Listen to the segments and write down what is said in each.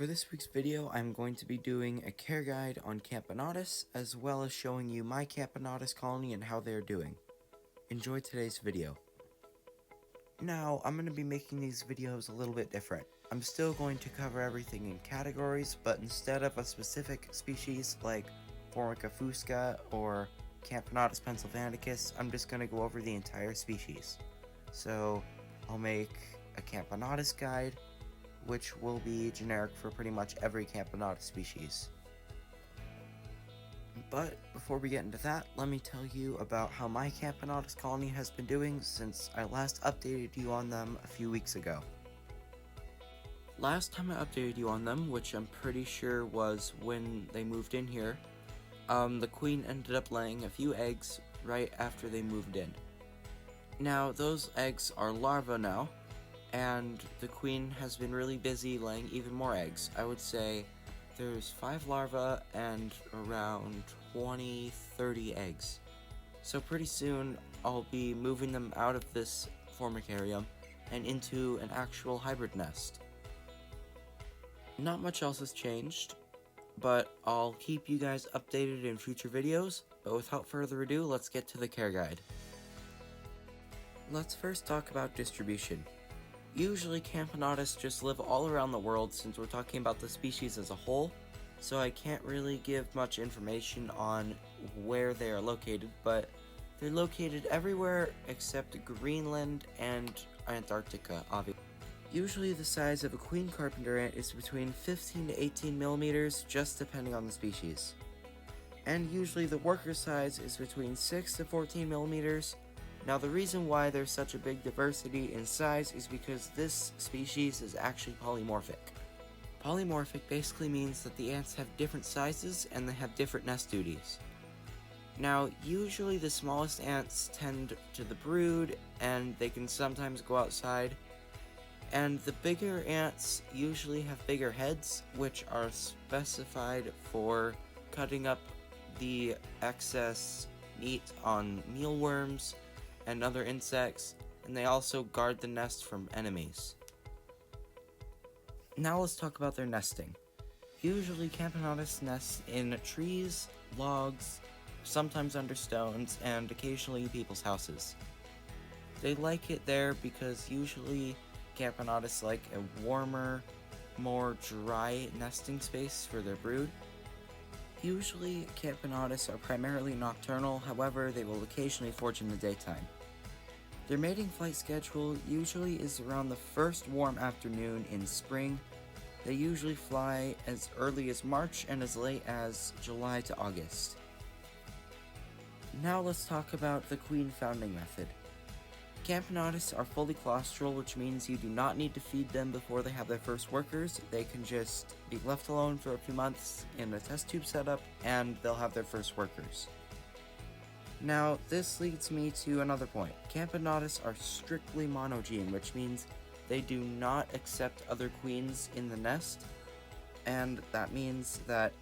For this week's video, I'm going to be doing a care guide on Camponotus, as well as showing you my Camponotus colony and how they're doing. Enjoy today's video. Now, I'm going to be making these videos a little bit different. I'm still going to cover everything in categories, but instead of a specific species like Formica fusca or Camponotus pennsylvanicus, I'm just going to go over the entire species. So, I'll make a Camponotus guide, which will be generic for pretty much every Camponotus species. But before we get into that, let me tell you about how my Camponotus colony has been doing since I last updated you on them a few weeks ago. Last time I updated you on them, which I'm pretty sure was when they moved in here, the queen ended up laying a few eggs right after they moved in. Now, those eggs are larvae now, and the queen has been really busy laying even more eggs. I would say there's 5 larvae and around 20-30 eggs. So pretty soon I'll be moving them out of this formicarium and into an actual hybrid nest. Not much else has changed, but I'll keep you guys updated in future videos. But without further ado, let's get to the care guide. Let's first talk about distribution. Usually Camponotus just live all around the world since we're talking about the species as a whole, so I can't really give much information on where they are located, but they're located everywhere except Greenland and Antarctica, obviously. Usually the size of a queen carpenter ant is between 15 to 18 millimeters, just depending on the species. And usually the worker size is between 6 to 14 millimeters. Now, the reason why there's such a big diversity in size is because this species is actually polymorphic. Polymorphic basically means that the ants have different sizes and they have different nest duties. Now, usually the smallest ants tend to the brood and they can sometimes go outside. And the bigger ants usually have bigger heads, which are specified for cutting up the excess meat on mealworms and other insects, and they also guard the nest from enemies. Now let's talk about their nesting. Usually Camponotus nests in trees, logs, sometimes under stones, and occasionally people's houses. They like it there because usually Camponotus like a warmer, more dry nesting space for their brood. Usually, Camponotus are primarily nocturnal, however, they will occasionally forage in the daytime. Their mating flight schedule usually is around the first warm afternoon in spring. They usually fly as early as March and as late as July to August. Now let's talk about the queen founding method. Camponotus are fully claustral, which means you do not need to feed them before they have their first workers. They can just be left alone for a few months in a test tube setup, and they'll have their first workers. Now, this leads me to another point. Camponotus are strictly monogene, which means they do not accept other queens in the nest, and that means that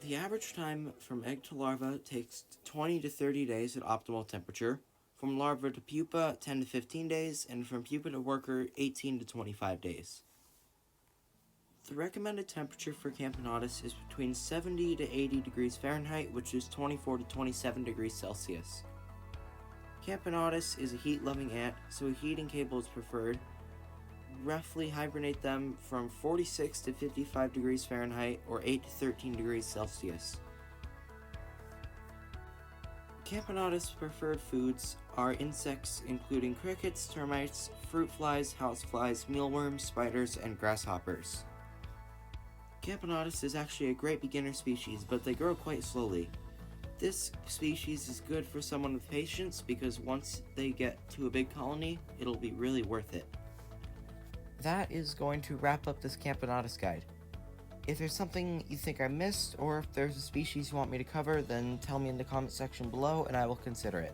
the average time from egg to larva takes 20 to 30 days at optimal temperature. From larva to pupa, 10 to 15 days, and from pupa to worker, 18 to 25 days. The recommended temperature for Camponotus is between 70 to 80 degrees Fahrenheit, which is 24 to 27 degrees Celsius. Camponotus is a heat-loving ant, so a heating cable is preferred. Roughly hibernate them from 46 to 55 degrees Fahrenheit, or 8 to 13 degrees Celsius. Camponotus' preferred foods are insects including crickets, termites, fruit flies, houseflies, mealworms, spiders, and grasshoppers. Camponotus is actually a great beginner species, but they grow quite slowly. This species is good for someone with patience because once they get to a big colony, it'll be really worth it. That is going to wrap up this Camponotus guide. If there's something you think I missed, or if there's a species you want me to cover, then tell me in the comment section below and I will consider it.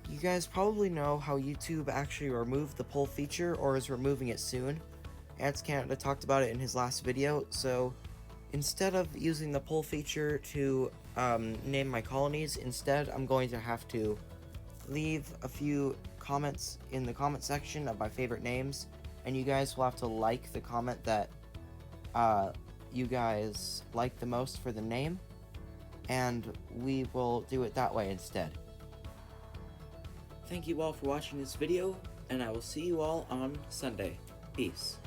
You guys probably know how YouTube actually removed the poll feature, or is removing it soon. Ants Canada talked about it in his last video, so instead of using the poll feature to name my colonies, instead I'm going to have to leave a few comments in the comment section of my favorite names, and you guys will have to like the comment that you guys like the most for the name, and we will do it that way instead. Thank you all for watching this video, and I will see you all on Sunday. Peace.